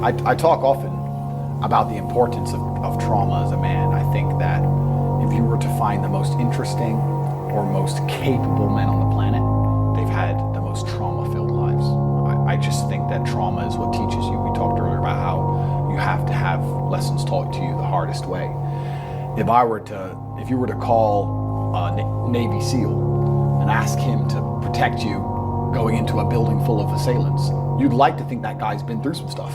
I talk often about the importance of trauma as a man. I think that if you were to find the most interesting or most capable men on the planet, they've had the most trauma-filled lives. I just think that trauma is what teaches you. We talked earlier about how you have to have lessons taught to you the hardest way. If you were to call a Navy SEAL and ask him to protect you going into a building full of assailants, you'd like to think that guy's been through some stuff.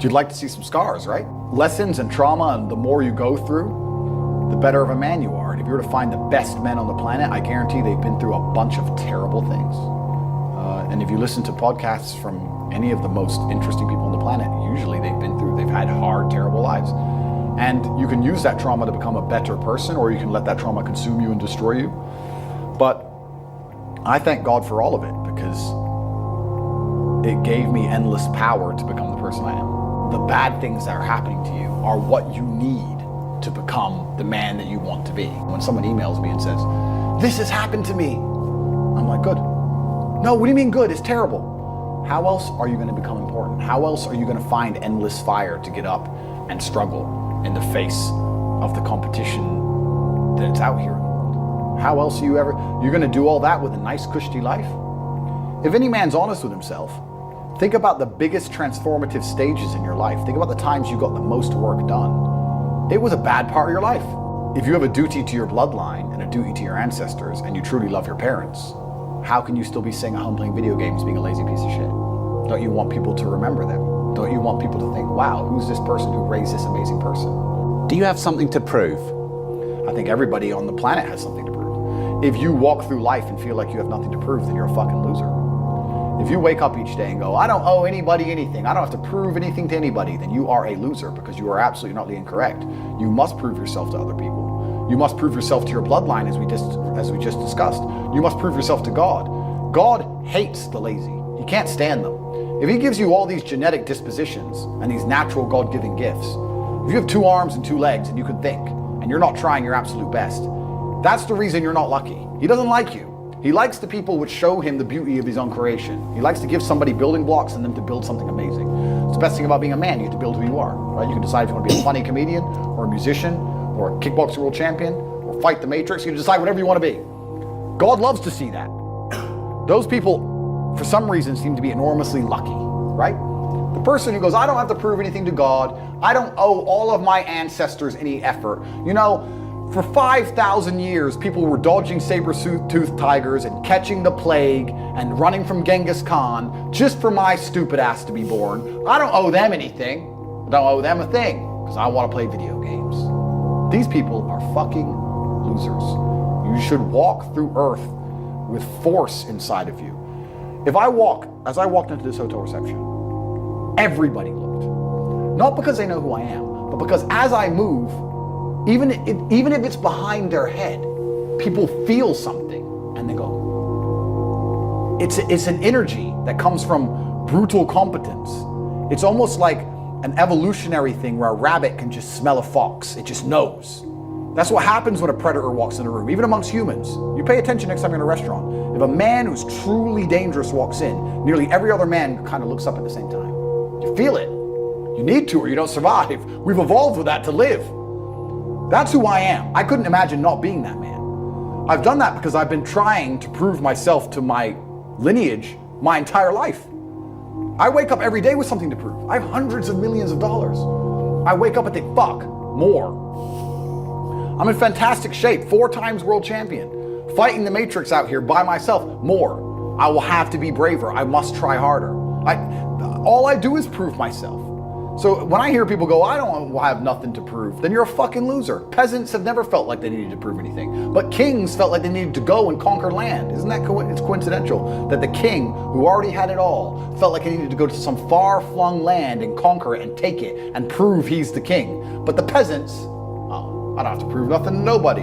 You'd like to see some scars, right? Lessons and trauma, and the more you go through, the better of a man you are. And if you were to find the best men on the planet, I guarantee they've been through a bunch of terrible things. And if you listen to podcasts from any of the most interesting people on the planet, usually they've had hard, terrible lives. And you can use that trauma to become a better person, or you can let that trauma consume you and destroy you. But I thank God for all of it, because it gave me endless power to become the person I am. The bad things that are happening to you are what you need to become the man that you want to be. When someone emails me and says, "This has happened to me," I'm like, good. No, what do you mean good? It's terrible. How else are you going to become important? How else are you going to find endless fire to get up and struggle in the face of the competition that's out here in the world? How else are you're going to do all that with a nice, cushy life? If any man's honest with himself, think about the biggest transformative stages in your life. Think about the times you got the most work done. It was a bad part of your life. If you have a duty to your bloodline and a duty to your ancestors, and you truly love your parents, how can you still be saying I'm playing video games being a lazy piece of shit? Don't you want people to remember them? Don't you want people to think, wow, who's this person who raised this amazing person? Do you have something to prove? I think everybody on the planet has something to prove. If you walk through life and feel like you have nothing to prove, then you're a fucking loser. If you wake up each day and go, I don't owe anybody anything, I don't have to prove anything to anybody, then you are a loser, because you are absolutely not incorrect. You must prove yourself to other people. You must prove yourself to your bloodline, as we just discussed. You must prove yourself to God. God hates the lazy. He can't stand them. If he gives you all these genetic dispositions and these natural God-given gifts, if you have 2 arms and 2 legs and you can think, and you're not trying your absolute best, that's the reason you're not lucky. He doesn't like you. He likes the people which show him the beauty of his own creation. He likes to give somebody building blocks and them to build something amazing. It's the best thing about being a man. You get to build who you are, right? You can decide if you want to be a funny comedian or a musician or a kickboxing world champion or fight the Matrix. You can decide whatever you want to be. God loves to see that. Those people, for some reason, seem to be enormously lucky, right? The person who goes, I don't have to prove anything to God. I don't owe all of my ancestors any effort. You know, for 5,000 years, people were dodging saber-toothed tigers and catching the plague and running from Genghis Khan just for my stupid ass to be born. I don't owe them anything. I don't owe them a thing, because I want to play video games. These people are fucking losers. You should walk through earth with force inside of you. As I walked into this hotel reception, everybody looked. Not because they know who I am, but because as I move, even if it's behind their head, people feel something and they go. It's an energy that comes from brutal competence. It's almost like an evolutionary thing where a rabbit can just smell a fox. It just knows. That's what happens when a predator walks in a room, even amongst humans. You pay attention next time you're in a restaurant. If a man who's truly dangerous walks in, nearly every other man kind of looks up at the same time. You feel it. You need to, or you don't survive. We've evolved with that to live. That's who I am. I couldn't imagine not being that man. I've done that because I've been trying to prove myself to my lineage my entire life. I wake up every day with something to prove. I have hundreds of millions of dollars. I wake up and think, fuck, more. I'm in fantastic shape, 4 times world champion. Fighting the Matrix out here by myself, more. I will have to be braver. I must try harder. All I do is prove myself. So when I hear people go, I don't have nothing to prove, then you're a fucking loser. Peasants have never felt like they needed to prove anything, but kings felt like they needed to go and conquer land. Isn't that it's coincidental that the king, who already had it all, felt like he needed to go to some far-flung land and conquer it and take it and prove he's the king. But the peasants, I don't have to prove nothing to nobody.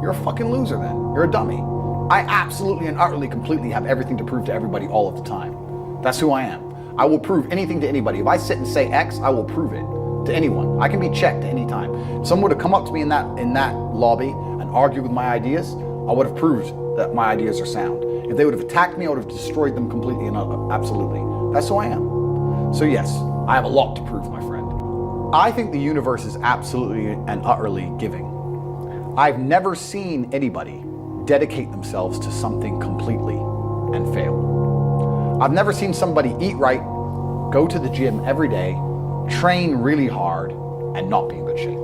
You're a fucking loser then. You're a dummy. I absolutely and utterly, completely have everything to prove to everybody all of the time. That's who I am. I will prove anything to anybody. If I sit and say X, I will prove it to anyone. I can be checked any time. If someone were to come up to me in that lobby and argue with my ideas, I would have proved that my ideas are sound. If they would have attacked me, I would have destroyed them completely and absolutely. That's who I am. So yes, I have a lot to prove, my friend. I think the universe is absolutely and utterly giving. I've never seen anybody dedicate themselves to something completely and fail. I've never seen somebody eat right, go to the gym every day, train really hard, and not be in good shape.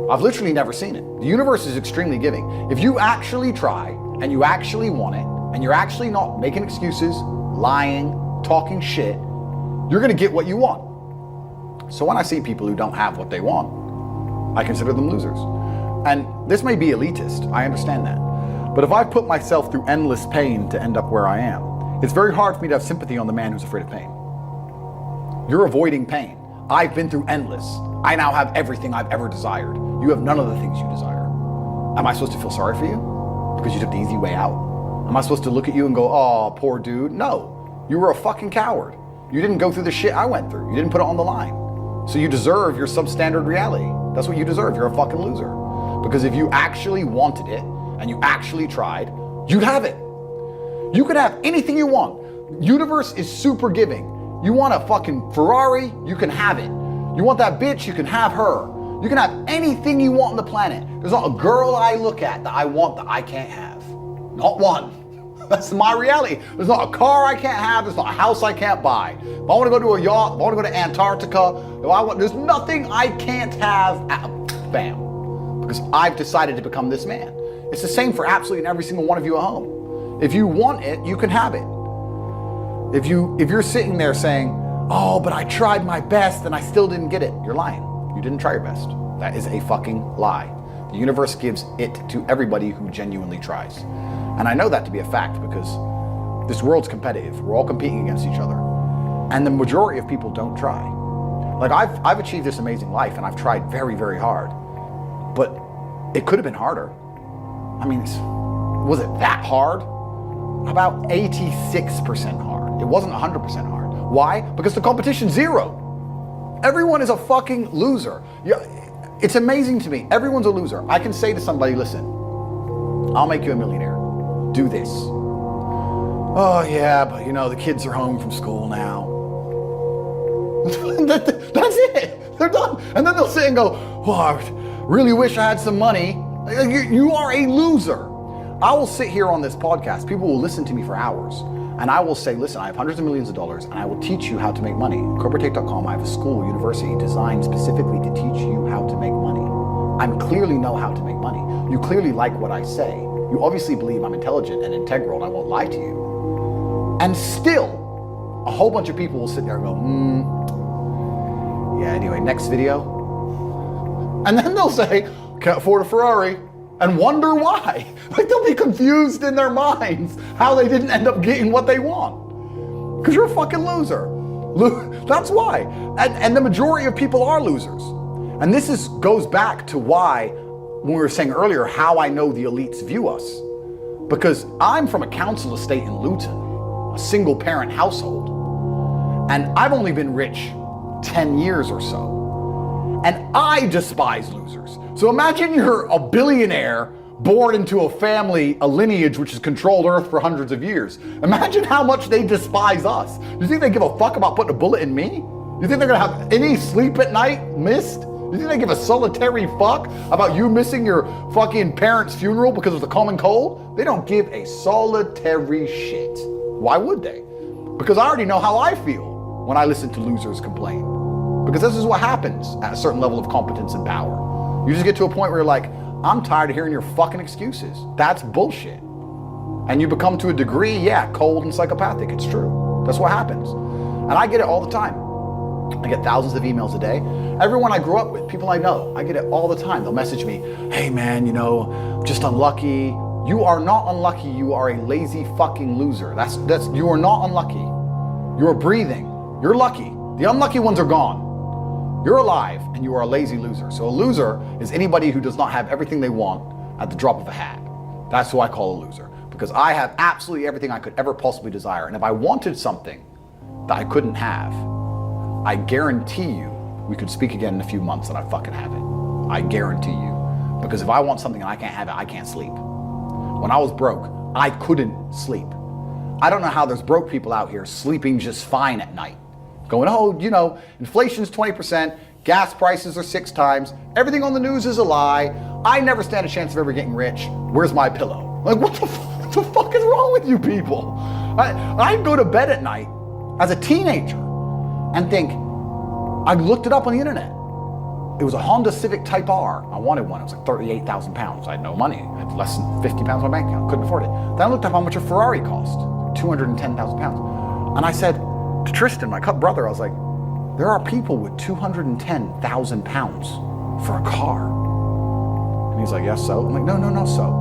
I've literally never seen it. The universe is extremely giving. If you actually try and you actually want it, and you're actually not making excuses, lying, talking shit, you're gonna get what you want. So when I see people who don't have what they want, I consider them losers. And this may be elitist, I understand that. But if I've put myself through endless pain to end up where I am, it's very hard for me to have sympathy on the man who's afraid of pain. You're avoiding pain. I've been through endless. I now have everything I've ever desired. You have none of the things you desire. Am I supposed to feel sorry for you? Because you took the easy way out? Am I supposed to look at you and go, oh, poor dude? No, you were a fucking coward. You didn't go through the shit I went through. You didn't put it on the line. So you deserve your substandard reality. That's what you deserve. You're a fucking loser. Because if you actually wanted it and you actually tried, you'd have it. You could have anything you want. Universe is super giving. You want a fucking Ferrari, you can have it. You want that bitch, you can have her. You can have anything you want on the planet. There's not a girl I look at that I want that I can't have. Not one. That's my reality. There's not a car I can't have. There's not a house I can't buy. If I want to go to a yacht, if I want to go to Antarctica, there's nothing I can't have. Bam. Because I've decided to become this man. It's the same for absolutely every single one of you at home. If you want it, you can have it. If you're sitting there saying, oh, but I tried my best and I still didn't get it, you're lying. You didn't try your best. That is a fucking lie. The universe gives it to everybody who genuinely tries. And I know that to be a fact because this world's competitive. We're all competing against each other. And the majority of people don't try. Like I've achieved this amazing life and I've tried very, very hard. But it could have been harder. I mean, was it that hard? About 86% hard. It wasn't 100% hard. Why? Because the competition's zero. Everyone is a fucking loser. It's amazing to me. Everyone's a loser. I can say to somebody, listen, I'll make you a millionaire. Do this. Oh yeah, but the kids are home from school now. That's it. They're done. And then they'll sit and go, well, I really wish I had some money. You are a loser. I will sit here on this podcast. People will listen to me for hours. And I will say, listen, I have hundreds of millions of dollars and I will teach you how to make money. CorporateTake.com, I have a school, university designed specifically to teach you how to make money. I clearly know how to make money. You clearly like what I say. You obviously believe I'm intelligent and integral and I won't lie to you. And still, a whole bunch of people will sit there and go, yeah, anyway, next video. And then they'll say, can't afford a Ferrari. And wonder why. Like they'll be confused in their minds how they didn't end up getting what they want. Because you're a fucking loser. That's why. And the majority of people are losers. And this goes back to why, when we were saying earlier, how I know the elites view us. Because I'm from a council estate in Luton, a single parent household. And I've only been rich 10 years or so. And I despise losers. So imagine you're a billionaire born into a family, a lineage which has controlled Earth for hundreds of years. Imagine how much they despise us. You think they give a fuck about putting a bullet in me? You think they're gonna have any sleep at night missed? You think they give a solitary fuck about you missing your fucking parents' funeral because of the common cold? They don't give a solitary shit. Why would they? Because I already know how I feel when I listen to losers complain. Because this is what happens at a certain level of competence and power. You just get to a point where you're like, I'm tired of hearing your fucking excuses. That's bullshit. And you become, to a degree, yeah, cold and psychopathic. It's true. That's what happens. And I get it all the time. I get thousands of emails a day. Everyone I grew up with, people I know, I get it all the time. They'll message me, hey man, just unlucky. You are not unlucky. You are a lazy fucking loser. You are not unlucky. You're breathing. You're lucky. The unlucky ones are gone. You're alive and you are a lazy loser. So a loser is anybody who does not have everything they want at the drop of a hat. That's who I call a loser. Because I have absolutely everything I could ever possibly desire. And if I wanted something that I couldn't have, I guarantee you we could speak again in a few months and I fucking have it. I guarantee you. Because if I want something and I can't have it, I can't sleep. When I was broke, I couldn't sleep. I don't know how there's broke people out here sleeping just fine at night. going, oh, you know, inflation's 20%, gas prices are 6 times, everything on the news is a lie, I never stand a chance of ever getting rich, where's my pillow? Like, what the fuck is wrong with you people? I'd go to bed at night as a teenager and think, I looked it up on the internet. It was a Honda Civic Type R. I wanted one. It was like 38,000 pounds. I had no money. I had less than 50 pounds in my bank account. Couldn't afford it. Then I looked up how much a Ferrari cost. 210,000 pounds. And I said to Tristan, my brother, I was like, there are people with 210,000 pounds for a car. And he's like, yes, so? I'm like, no, so.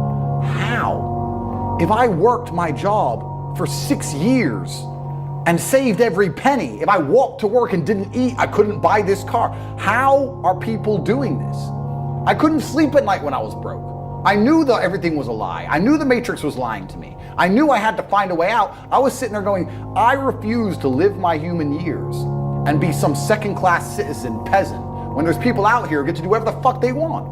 How? If I worked my job for 6 years and saved every penny, if I walked to work and didn't eat, I couldn't buy this car. How are people doing this? I couldn't sleep at night when I was broke. I knew that everything was a lie. I knew the Matrix was lying to me. I knew I had to find a way out. I was sitting there going, I refuse to live my human years and be some second-class citizen peasant when there's people out here who get to do whatever the fuck they want.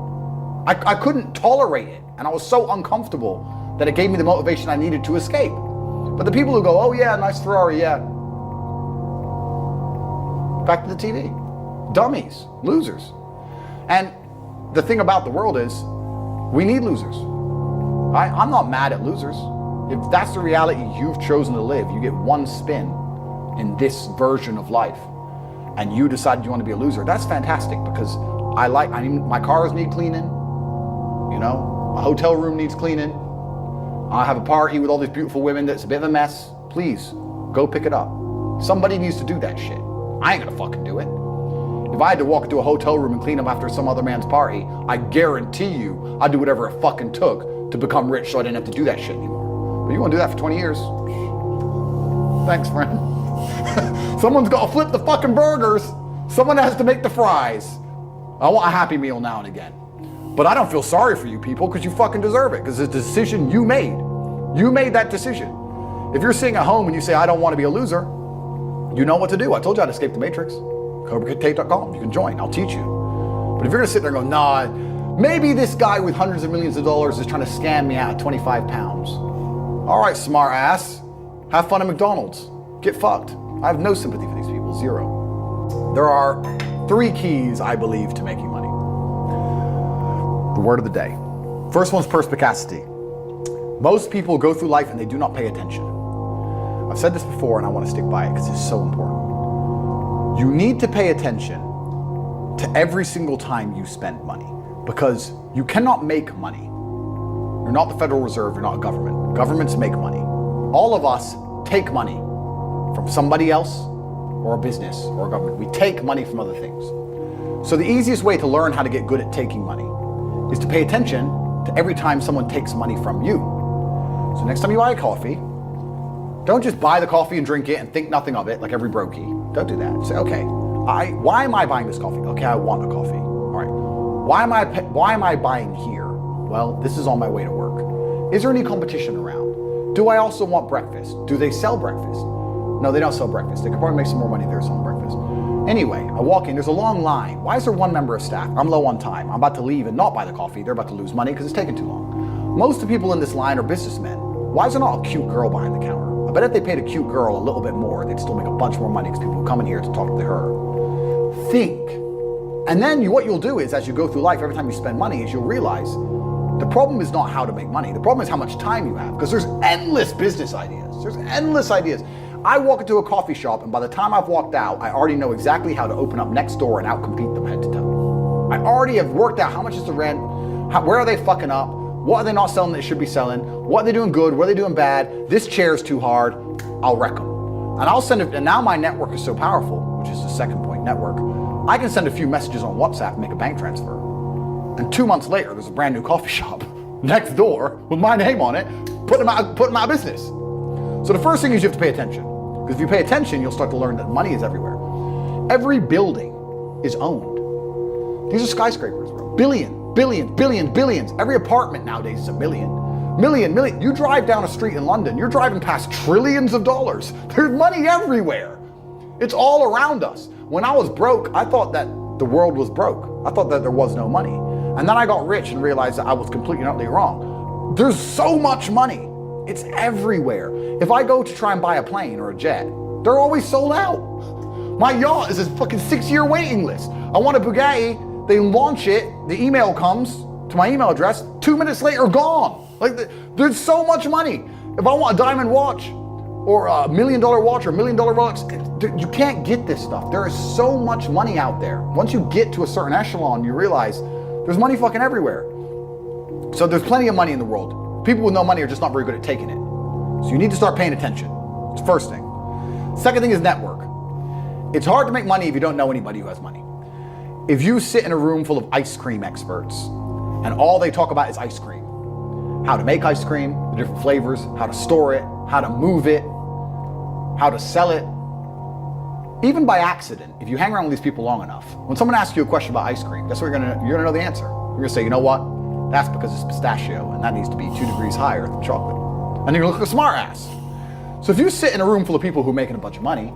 I couldn't tolerate it, and I was so uncomfortable that it gave me the motivation I needed to escape. But the people who go, oh yeah, nice Ferrari, yeah. Back to the TV. Dummies, losers. And the thing about the world is, we need losers. I'm not mad at losers. If that's the reality you've chosen to live, you get one spin in this version of life, and you decided you want to be a loser, that's fantastic, because my cars need cleaning, you know, my hotel room needs cleaning, I have a party with all these beautiful women that's a bit of a mess. Please, go pick it up. Somebody needs to do that shit. I ain't gonna fucking do it. If I had to walk into a hotel room and clean up after some other man's party, I guarantee you I'd do whatever it fucking took to become rich so I didn't have to do that shit anymore. But you wanna do that for 20 years? Thanks, friend. Someone's gotta flip the fucking burgers. Someone has to make the fries. I want a Happy Meal now and again. But I don't feel sorry for you people, because you fucking deserve it, because it's a decision you made. You made that decision. If you're sitting at home and you say, I don't want to be a loser, you know what to do. I told you how to escape the Matrix. CobraTate.com. You can join. I'll teach you. But if you're going to sit there and go, nah, maybe this guy with hundreds of millions of dollars is trying to scam me out of 25 pounds. All right, smart ass. Have fun at McDonald's. Get fucked. I have no sympathy for these people. Zero. There are 3 keys, I believe, to making money. The word of the day. First one's perspicacity. Most people go through life and they do not pay attention. I've said this before and I want to stick by it because it's so important. You need to pay attention to every single time you spend money, because you cannot make money. You're not the Federal Reserve, you're not a government. Governments make money. All of us take money from somebody else or a business or a government. We take money from other things. So the easiest way to learn how to get good at taking money is to pay attention to every time someone takes money from you. So next time you buy a coffee, don't just buy the coffee and drink it and think nothing of it like every brokey. Don't do that. Say, okay, why am I buying this coffee? Okay, I want a coffee. All right. Why am I buying here? Well, this is on my way to work. Is there any competition around? Do I also want breakfast? Do they sell breakfast? No, they don't sell breakfast. They could probably make some more money if they're selling breakfast. Anyway, I walk in, there's a long line. Why is there one member of staff? I'm low on time. I'm about to leave and not buy the coffee. They're about to lose money because it's taking too long. Most of the people in this line are businessmen. Why is there not a cute girl behind the counter? I bet if they paid a cute girl a little bit more, they'd still make a bunch more money because people come in here to talk to her. Think. And then what you'll do is, as you go through life, every time you spend money, is you'll realize the problem is not how to make money. The problem is how much time you have, because there's endless business ideas. There's endless ideas. I walk into a coffee shop, and by the time I've walked out, I already know exactly how to open up next door and outcompete them head to toe. I already have worked out how much is the rent, where are they fucking up, what are they not selling that they should be selling, what are they doing good, what are they doing bad, this chair's too hard, I'll wreck them. And I'll send it, and now my network is so powerful, which is the second point, network, I can send a few messages on WhatsApp and make a bank transfer. And 2 months later, there's a brand new coffee shop next door with my name on it, putting them out of business. So the first thing is you have to pay attention. Because if you pay attention, you'll start to learn that money is everywhere. Every building is owned. These are skyscrapers, bro. Billions. Every apartment nowadays is a million. You drive down a street in London, you're driving past trillions of dollars. There's money everywhere. It's all around us. When I was broke, I thought that the world was broke. I thought that there was no money. And then I got rich and realized that I was completely and utterly wrong. There's so much money. It's everywhere. If I go to try and buy a plane or a jet, they're always sold out. My yacht is a fucking 6-year waiting list. I want a Bugatti, they launch it, the email comes to my email address, 2 minutes later, gone. Like, there's so much money. If I want a diamond watch, or a $1 million watch, or $1 million Rolex, you can't get this stuff. There is so much money out there. Once you get to a certain echelon, you realize there's money fucking everywhere. So there's plenty of money in the world. People with no money are just not very good at taking it. So you need to start paying attention. It's the first thing. Second thing is network. It's hard to make money if you don't know anybody who has money. If you sit in a room full of ice cream experts and all they talk about is ice cream, how to make ice cream, the different flavors, how to store it, how to move it, how to sell it, even by accident, if you hang around with these people long enough, when someone asks you a question about ice cream, guess what you're gonna know the answer. You're gonna say, you know what? That's because it's pistachio and that needs to be 2 degrees higher than chocolate. And you're gonna look like a smart ass. So if you sit in a room full of people who are making a bunch of money,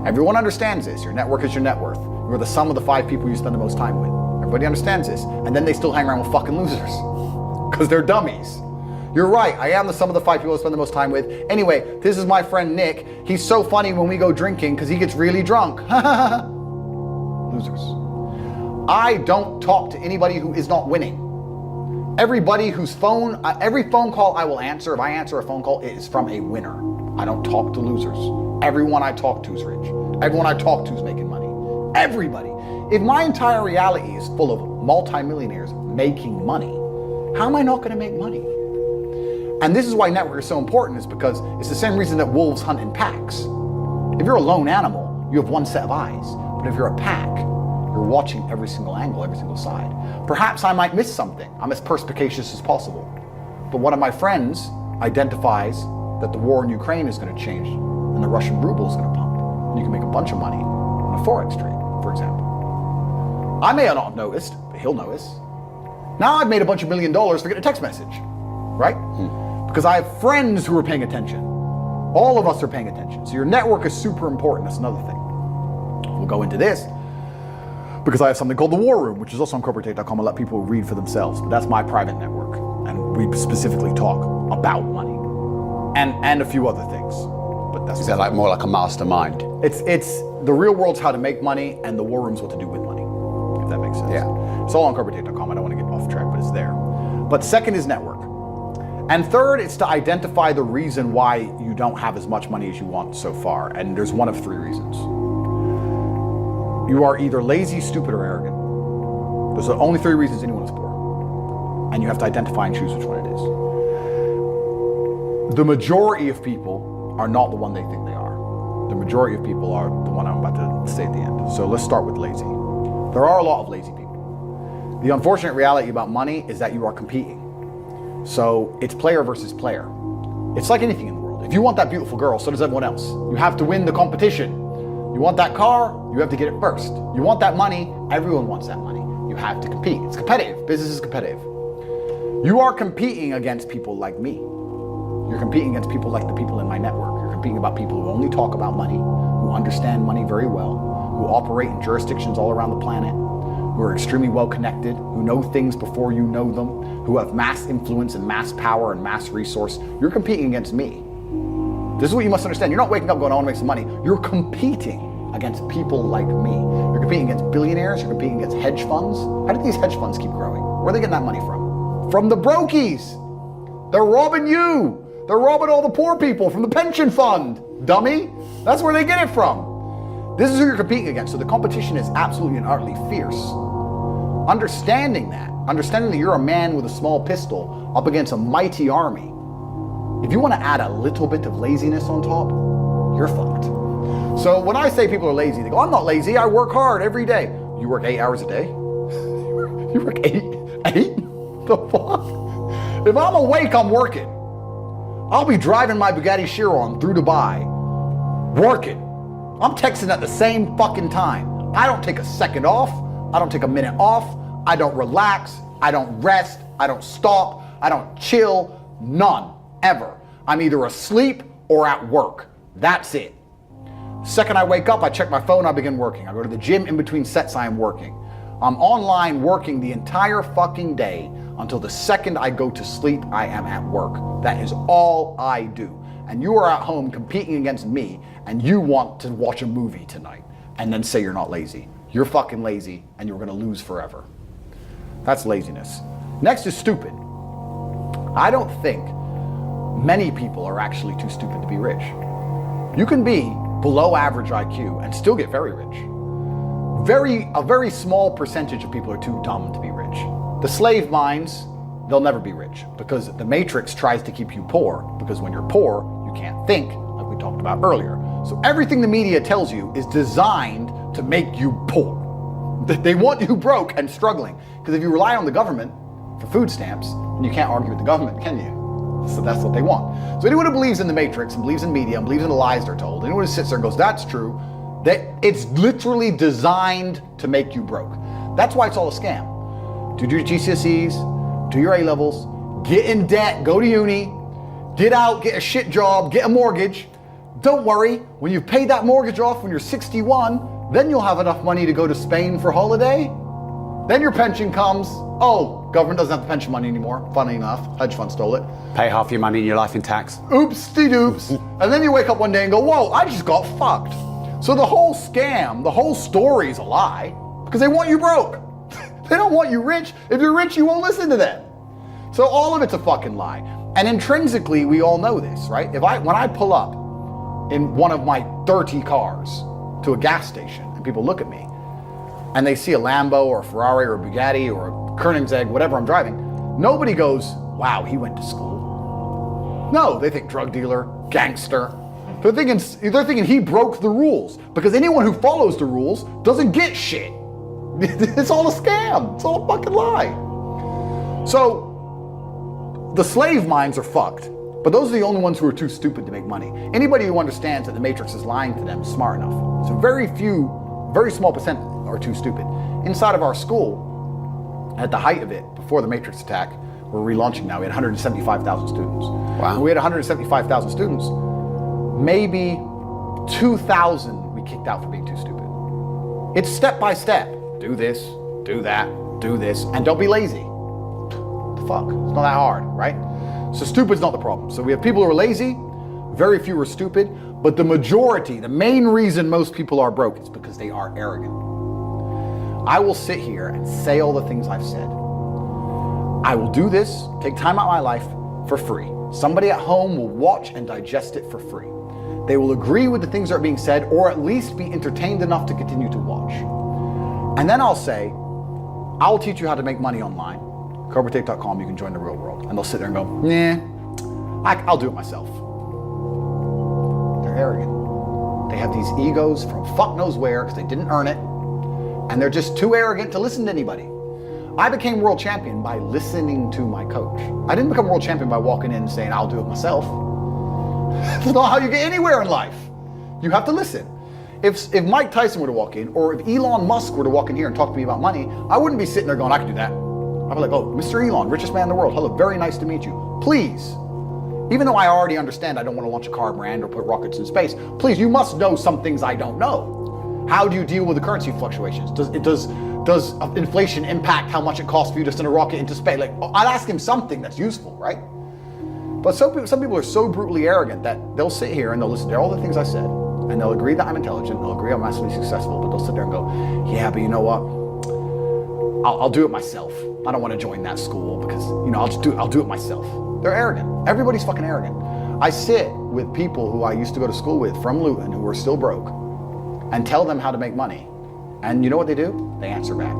everyone understands this. Your network is your net worth. You're the sum of the 5 people you spend the most time with. Everybody understands this. And then they still hang around with fucking losers because they're dummies. You're right, I am the sum of the 5 people I spend the most time with. Anyway, this is my friend Nick. He's so funny when we go drinking because he gets really drunk. Losers. I don't talk to anybody who is not winning. Everybody whose every phone call I will answer, if I answer a phone call, it is from a winner. I don't talk to losers. Everyone I talk to is rich. Everyone I talk to is making money. Everybody. If my entire reality is full of multimillionaires making money, how am I not going to make money? And this is why network is so important, is because it's the same reason that wolves hunt in packs. If you're a lone animal, you have one set of eyes. But if you're a pack, you're watching every single angle, every single side. Perhaps I might miss something. I'm as perspicacious as possible. But one of my friends identifies that the war in Ukraine is going to change and the Russian ruble is going to pump. And you can make a bunch of money on a Forex trade, for example. I may not have noticed, but he'll notice. Now I've made a bunch of $1 million for getting a text message, right? Because I have friends who are paying attention. All of us are paying attention. So your network is super important. That's another thing. We'll go into this because I have something called the War Room, which is also on corporatate.com. I'll let people read for themselves, but that's my private network. And we specifically talk about money and a few other things. But that's is that like more like a mastermind? It's the real world's how to make money and the War Room's what to do with money, if that makes sense. Yeah. It's all on corporatate.com. I don't want to get off track, but it's there. But second is network. And third, it's to identify the reason why you don't have as much money as you want so far. And there's one of 3 reasons. You are either lazy, stupid, or arrogant. Those are the only 3 reasons anyone is poor. And you have to identify and choose which one it is. The majority of people are not the one they think they are. The majority of people are the one I'm about to say at the end. So let's start with lazy. There are a lot of lazy people. The unfortunate reality about money is that you are competing. So it's player versus player. It's like anything in the world. If you want that beautiful girl, so does everyone else. You have to win the competition. You want that car, you have to get it first. You want that money, everyone wants that money. You have to compete. It's competitive. Business is competitive. You are competing against people like me. You're competing against people like the people in my network. You're competing about people who only talk about money, who understand money very well, who operate in jurisdictions all around the planet, who are extremely well connected, who know things before you know them, who have mass influence and mass power and mass resource. You're competing against me. This is what you must understand. You're not waking up going, I want to make some money. You're competing against people like me. You're competing against billionaires. You're competing against hedge funds. How did these hedge funds keep growing? Where are they getting that money from? From the brokies. They're robbing you. They're robbing all the poor people from the pension fund, dummy. That's where they get it from. This is who you're competing against. So the competition is absolutely and utterly fierce. Understanding that you're a man with a small pistol up against a mighty army, if you want to add a little bit of laziness on top, you're fucked. So when I say people are lazy, they go, I'm not lazy, I work hard every day. You work 8 hours a day? You work 8? The fuck? If I'm awake, I'm working. I'll be driving my Bugatti Chiron through Dubai, working. I'm texting at the same fucking time. I don't take a second off. I don't take a minute off. I don't relax. I don't rest. I don't stop. I don't chill. None. Ever. I'm either asleep or at work. That's it. Second I wake up, I check my phone, I begin working. I go to the gym in between sets, I am working. I'm online working the entire fucking day until the second I go to sleep, I am at work. That is all I do. and you are at home competing against me, and you want to watch a movie tonight, and then say you're not lazy. You're fucking lazy, and you're gonna lose forever. That's laziness. Next is stupid. I don't think many people are actually too stupid to be rich. You can be below average IQ and still get very rich. A very small percentage of people are too dumb to be rich. The slave minds, they'll never be rich because the matrix tries to keep you poor, because when you're poor, you can't think, like we talked about earlier. So everything the media tells you is designed to make you poor. They want you broke and struggling, because if you rely on the government for food stamps, then you can't argue with the government, can you? So that's what they want. So anyone who believes in the matrix and believes in media and believes in the lies they're told, anyone who sits there and goes, that's true, that it's literally designed to make you broke. That's why it's all a scam. Do your GCSEs, do your A-levels, get in debt, go to uni, get out, get a shit job, get a mortgage. Don't worry, when you've paid that mortgage off when you're 61, then you'll have enough money to go to Spain for holiday. Then your pension comes. Oh, government doesn't have the pension money anymore. Funny enough, hedge fund stole it. Pay half your money in your life in tax. Oops-de-doops. And then you wake up one day and go, whoa, I just got fucked. So the whole scam, the whole story is a lie because they want you broke. They don't want you rich. If you're rich, you won't listen to them. So all of it's a fucking lie. And intrinsically, we all know this, right? When I pull up in one of my dirty cars to a gas station and people look at me and they see a Lambo or a Ferrari or a Bugatti or a Koenigsegg, whatever I'm driving, nobody goes, wow, he went to school. No, they think drug dealer, gangster. They're thinking he broke the rules, because anyone who follows the rules doesn't get shit. It's all a scam. It's all a fucking lie. So the slave minds are fucked, but those are the only ones who are too stupid to make money. Anybody who understands that the matrix is lying to them is smart enough. So very small percent are too stupid. Inside of our school, at the height of it, before the matrix attack, we're relaunching now, we had 175,000 students. Wow. When we had 175,000 students, maybe 2,000 we kicked out for being too stupid. It's step by step. Do this, do that, do this, and don't be lazy. The fuck? It's not that hard, right? So stupid's not the problem. So we have people who are lazy, very few are stupid, but the majority, the main reason most people are broke is because they are arrogant. I will sit here and say all the things I've said. I will do this, take time out of my life for free. Somebody at home will watch and digest it for free. They will agree with the things that are being said, or at least be entertained enough to continue to watch. And then I'll say, I'll teach you how to make money online. CobraTate.com, you can join the real world. And they'll sit there and go, nah, I'll do it myself. They're arrogant. They have these egos from fuck knows where because they didn't earn it. And they're just too arrogant to listen to anybody. I became world champion by listening to my coach. I didn't become world champion by walking in and saying, I'll do it myself. That's not how you get anywhere in life. You have to listen. If Mike Tyson were to walk in, or if Elon Musk were to walk in here and talk to me about money, I wouldn't be sitting there going, I can do that. I'd be like, oh, Mr. Elon, richest man in the world. Hello, very nice to meet you. Please, even though I already understand I don't want to launch a car brand or put rockets in space, please, you must know some things I don't know. How do you deal with the currency fluctuations? Does inflation impact how much it costs for you to send a rocket into space? Like, I'd ask him something that's useful, right? But some people are so brutally arrogant that they'll sit here and they'll listen to all the things I said, and they'll agree that I'm intelligent, they'll agree I'm massively successful, but they'll sit there and go, yeah, but you know what? I'll do it myself. I don't want to join that school because, I'll do it myself. They're arrogant. Everybody's fucking arrogant. I sit with people who I used to go to school with from Luton who are still broke and tell them how to make money. And you know what they do? They answer back.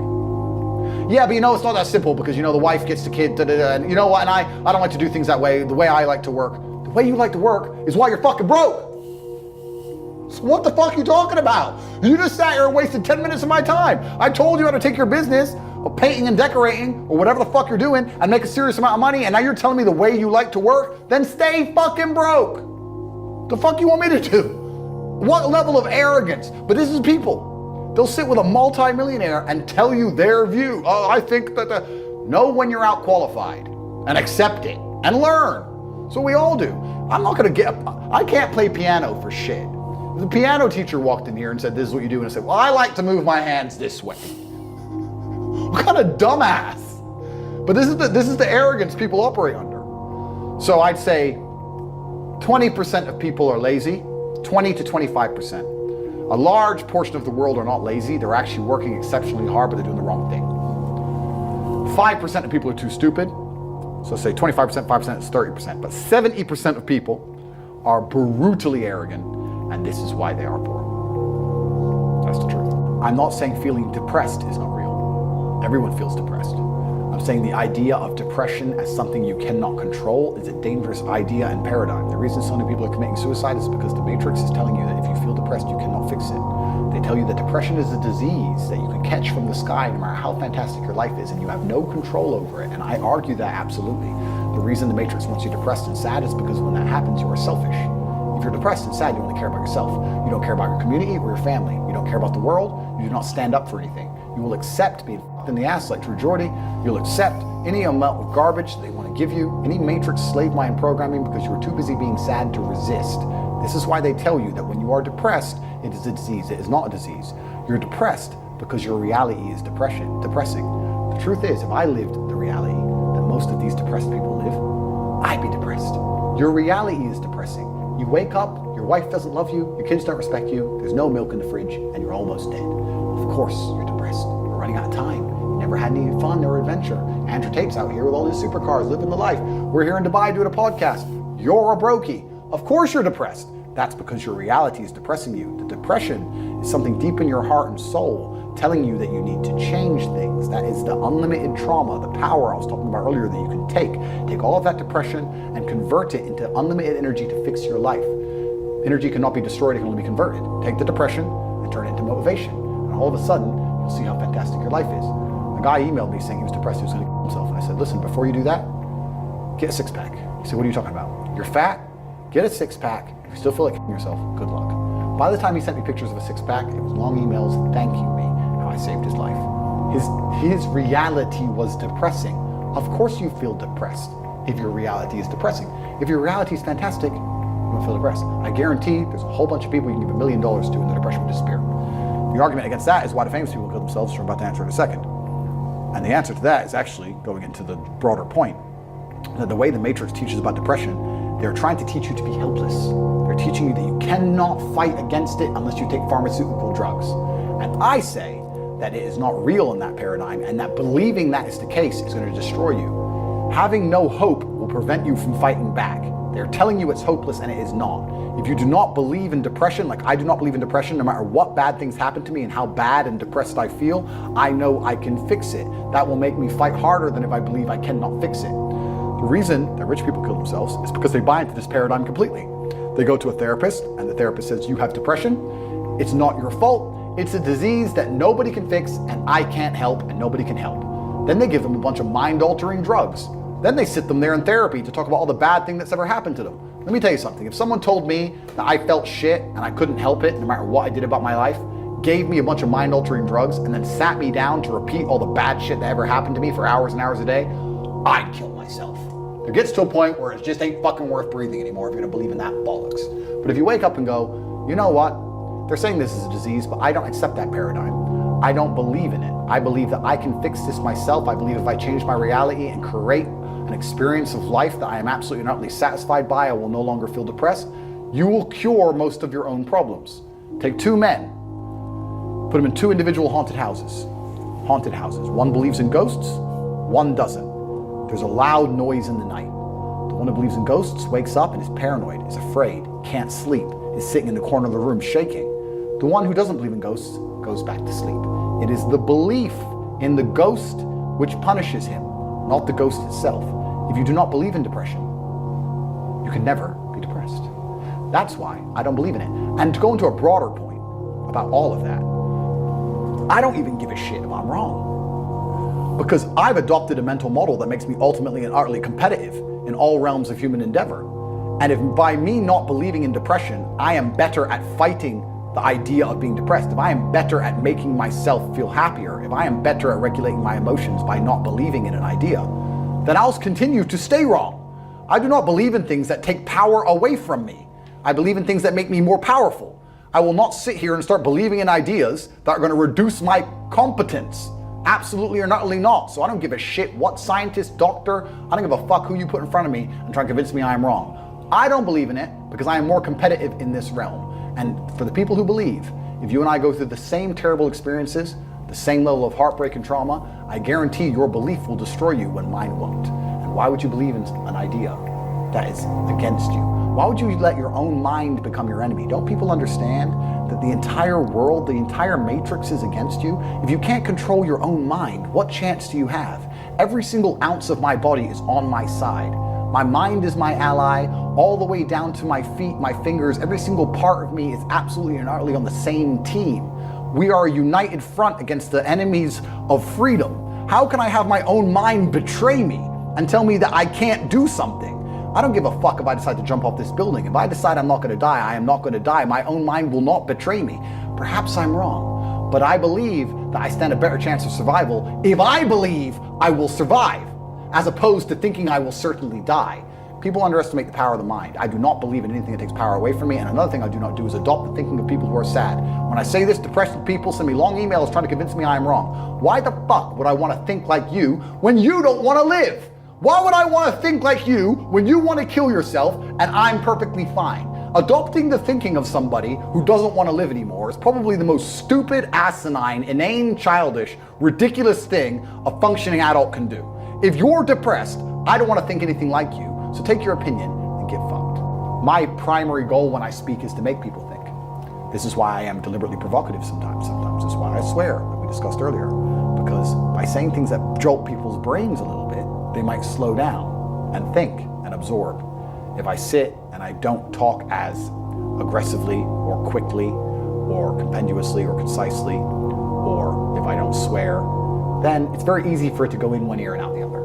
Yeah, but it's not that simple because, the wife gets the kid, and you know what, and I don't like to do things that way. The way I like to work. The way you like to work is why you're fucking broke. So what the fuck are you talking about? You just sat here and wasted 10 minutes of my time. I told you how to take your business of painting and decorating or whatever the fuck you're doing and make a serious amount of money, and now you're telling me the way you like to work? Then stay fucking broke. The fuck you want me to do? What level of arrogance? But this is people. They'll sit with a multi-millionaire and tell you their view. Oh, I think that know when you're out qualified and accept it and learn. So we all do. I can't play piano for shit. The piano teacher walked in here and said, this is what you do. And I said, well, I like to move my hands this way. What kind of dumbass? But this is the arrogance people operate under. So I'd say, 20% of people are lazy, 20 to 25%. A large portion of the world are not lazy. They're actually working exceptionally hard, but they're doing the wrong thing. 5% of people are too stupid. So say 25%, 5% is 30%. But 70% of people are brutally arrogant, and this is why they are poor. That's the truth. I'm not saying feeling depressed is not real. Everyone feels depressed. I'm saying the idea of depression as something you cannot control is a dangerous idea and paradigm. The reason so many people are committing suicide is because the Matrix is telling you that if you feel depressed, you cannot fix it. They tell you that depression is a disease that you can catch from the sky no matter how fantastic your life is, and you have no control over it. And I argue that absolutely. The reason the Matrix wants you depressed and sad is because when that happens, you are selfish. If you're depressed and sad, you only care about yourself. You don't care about your community or your family. You don't care about the world. You do not stand up for anything. You will accept being f***ed in the ass like True Geordie. You'll accept any amount of garbage they want to give you, any Matrix slave mind programming, because you're too busy being sad to resist. This is why they tell you that when you are depressed, it is a disease. It is not a disease. You're depressed because your reality is depressing. The truth is, if I lived the reality that most of these depressed people live, I'd be depressed. Your reality is depressing. You wake up, your wife doesn't love you, your kids don't respect you, there's no milk in the fridge, and you're almost dead. Of course you're depressed. You're running out of time. You never had any fun or adventure. Andrew Tate's out here with all his supercars, living the life. We're here in Dubai doing a podcast. You're a brokey. Of course you're depressed. That's because your reality is depressing you. The depression is something deep in your heart and soul telling you that you need to change things. That is the unlimited trauma, the power I was talking about earlier that you can take all of that depression and convert it into unlimited energy to fix your life. Energy cannot be destroyed, it can only be converted. Take the depression and turn it into motivation. And all of a sudden, you'll see how fantastic your life is. A guy emailed me saying he was depressed, he was going to kill himself. And I said, listen, before you do that, get a six-pack. He said, what are you talking about? You're fat? Get a six-pack. If you still feel like killing yourself, good luck. By the time he sent me pictures of a six-pack, it was long emails thanking me how I saved his life. His reality was depressing. Of course you feel depressed if your reality is depressing. If your reality is fantastic, you won't feel depressed. I guarantee there's a whole bunch of people you can give $1 million to and the depression will disappear. The argument against that is why the famous people kill themselves, which I'm about to answer in a second. And the answer to that is actually going into the broader point, that the way the Matrix teaches about depression, they're trying to teach you to be helpless. They're teaching you that you cannot fight against it unless you take pharmaceutical drugs. And I say that it is not real in that paradigm, and that believing that is the case is going to destroy you. Having no hope will prevent you from fighting back. They're telling you it's hopeless, and it is not. If you do not believe in depression, like I do not believe in depression, no matter what bad things happen to me and how bad and depressed I feel, I know I can fix it. That will make me fight harder than if I believe I cannot fix it. The reason that rich people kill themselves is because they buy into this paradigm completely. They go to a therapist, and the therapist says, you have depression. It's not your fault. It's a disease that nobody can fix, and I can't help, and nobody can help. Then they give them a bunch of mind-altering drugs. Then they sit them there in therapy to talk about all the bad thing that's ever happened to them. Let me tell you something. If someone told me that I felt shit and I couldn't help it, no matter what I did about my life, gave me a bunch of mind-altering drugs, and then sat me down to repeat all the bad shit that ever happened to me for hours and hours a day, I'd kill myself. There gets to a point where it just ain't fucking worth breathing anymore if you're gonna believe in that bollocks. But if you wake up and go, you know what? They're saying this is a disease, but I don't accept that paradigm. I don't believe in it. I believe that I can fix this myself. I believe if I change my reality and create an experience of life that I am absolutely and utterly satisfied by, I will no longer feel depressed. You will cure most of your own problems. Take two men, put them in two individual haunted houses. Haunted houses. One believes in ghosts, one doesn't. There's a loud noise in the night. The one who believes in ghosts wakes up and is paranoid, is afraid, can't sleep, is sitting in the corner of the room shaking. The one who doesn't believe in ghosts goes back to sleep. It is the belief in the ghost which punishes him, not the ghost itself. If you do not believe in depression, you can never be depressed. That's why I don't believe in it. And to go into a broader point about all of that, I don't even give a shit if I'm wrong. Because I've adopted a mental model that makes me ultimately and utterly competitive in all realms of human endeavor. And if by me not believing in depression, I am better at fighting the idea of being depressed, if I am better at making myself feel happier, if I am better at regulating my emotions by not believing in an idea, then I'll continue to stay wrong. I do not believe in things that take power away from me. I believe in things that make me more powerful. I will not sit here and start believing in ideas that are going to reduce my competence. Absolutely or utterly not. So I don't give a shit what scientist, doctor, I don't give a fuck who you put in front of me and try and convince me I'm wrong. I don't believe in it because I am more competitive in this realm. And for the people who believe, if you and I go through the same terrible experiences, the same level of heartbreak and trauma, I guarantee your belief will destroy you when mine won't. And why would you believe in an idea that is against you? Why would you let your own mind become your enemy? Don't people understand that the entire world, the entire matrix is against you? If you can't control your own mind, what chance do you have? Every single ounce of my body is on my side. My mind is my ally, all the way down to my feet, my fingers. Every single part of me is absolutely and utterly on the same team. We are a united front against the enemies of freedom. How can I have my own mind betray me and tell me that I can't do something? I don't give a fuck if I decide to jump off this building. If I decide I'm not going to die, I am not going to die. My own mind will not betray me. Perhaps I'm wrong, but I believe that I stand a better chance of survival if I believe I will survive, as opposed to thinking I will certainly die. People underestimate the power of the mind. I do not believe in anything that takes power away from me. And another thing I do not do is adopt the thinking of people who are sad. When I say this, depressed people send me long emails trying to convince me I am wrong. Why the fuck would I want to think like you when you don't want to live? Why would I want to think like you when you want to kill yourself and I'm perfectly fine? Adopting the thinking of somebody who doesn't want to live anymore is probably the most stupid, asinine, inane, childish, ridiculous thing a functioning adult can do. If you're depressed, I don't want to think anything like you, so take your opinion and get fucked. My primary goal when I speak is to make people think. This is why I am deliberately provocative sometimes. Sometimes it's why I swear, that we discussed earlier. Because by saying things that jolt people's brains a little bit, they might slow down and think and absorb. If I sit and I don't talk as aggressively or quickly or compendiously or concisely, or if I don't swear, then it's very easy for it to go in one ear and out the other.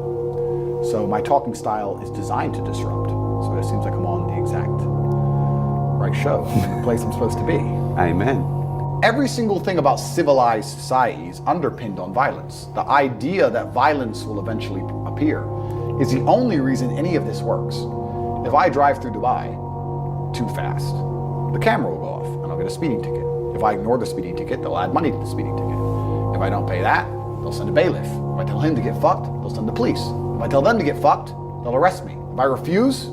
So my talking style is designed to disrupt. So it seems like I'm on the exact right show, the place I'm supposed to be. Amen. Every single thing about civilized society is underpinned on violence. The idea that violence will eventually appear is the only reason any of this works. If I drive through Dubai too fast, the camera will go off and I'll get a speeding ticket. If I ignore the speeding ticket, they'll add money to the speeding ticket. If I don't pay that, they'll send a bailiff. If I tell him to get fucked, they'll send the police. If I tell them to get fucked, they'll arrest me. If I refuse,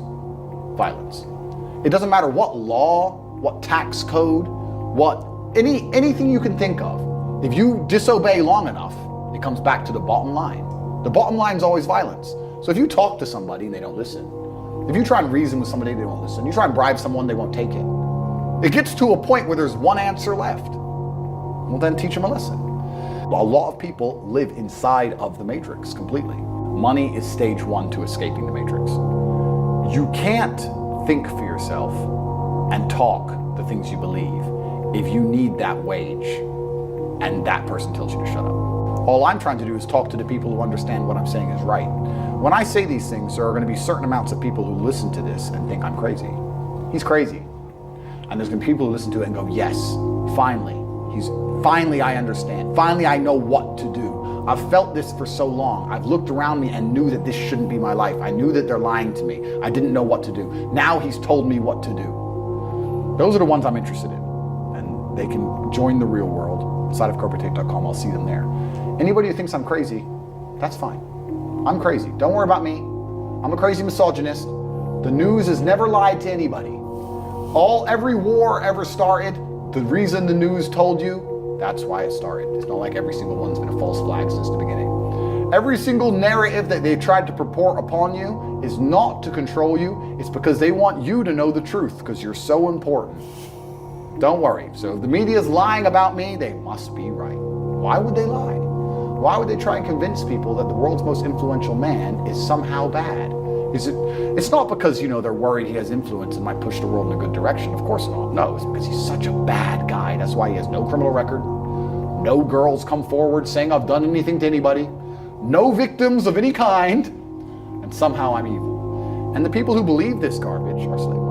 violence. It doesn't matter what law, what tax code, anything you can think of. If you disobey long enough, it comes back to the bottom line. The bottom line is always violence. So if you talk to somebody and they don't listen, if you try and reason with somebody, they won't listen. You try and bribe someone, they won't take it. It gets to a point where there's one answer left. Well, then teach them a lesson. A lot of people live inside of the matrix completely. Money is stage one to escaping the matrix. You can't think for yourself and talk the things you believe if you need that wage and that person tells you to shut up. All I'm trying to do is talk to the people who understand what I'm saying is right. When I say these things, there are going to be certain amounts of people who listen to this and think I'm crazy. He's crazy. And there's going to be people who listen to it and go, yes, finally I understand. Finally, I know what to do. I've felt this for so long. I've looked around me and knew that this shouldn't be my life. I knew that they're lying to me. I didn't know what to do. Now he's told me what to do. Those are the ones I'm interested in. And they can join the real world. Inside of corporatate.com, I'll see them there. Anybody who thinks I'm crazy, that's fine. I'm crazy. Don't worry about me. I'm a crazy misogynist. The news has never lied to anybody. Every war ever started, the reason the news told you, that's why it started. It's not like every single one's been a false flag since the beginning. Every single narrative that they've tried to purport upon you is not to control you. It's because they want you to know the truth because you're so important. Don't worry. So if the media is lying about me, they must be right. Why would they lie? Why would they try and convince people that the world's most influential man is somehow bad? It's not because, they're worried he has influence and might push the world in a good direction. Of course not. No, it's because he's such a bad guy. That's why he has no criminal record. No girls come forward saying I've done anything to anybody. No victims of any kind. And somehow I'm evil. And the people who believe this garbage are slaves.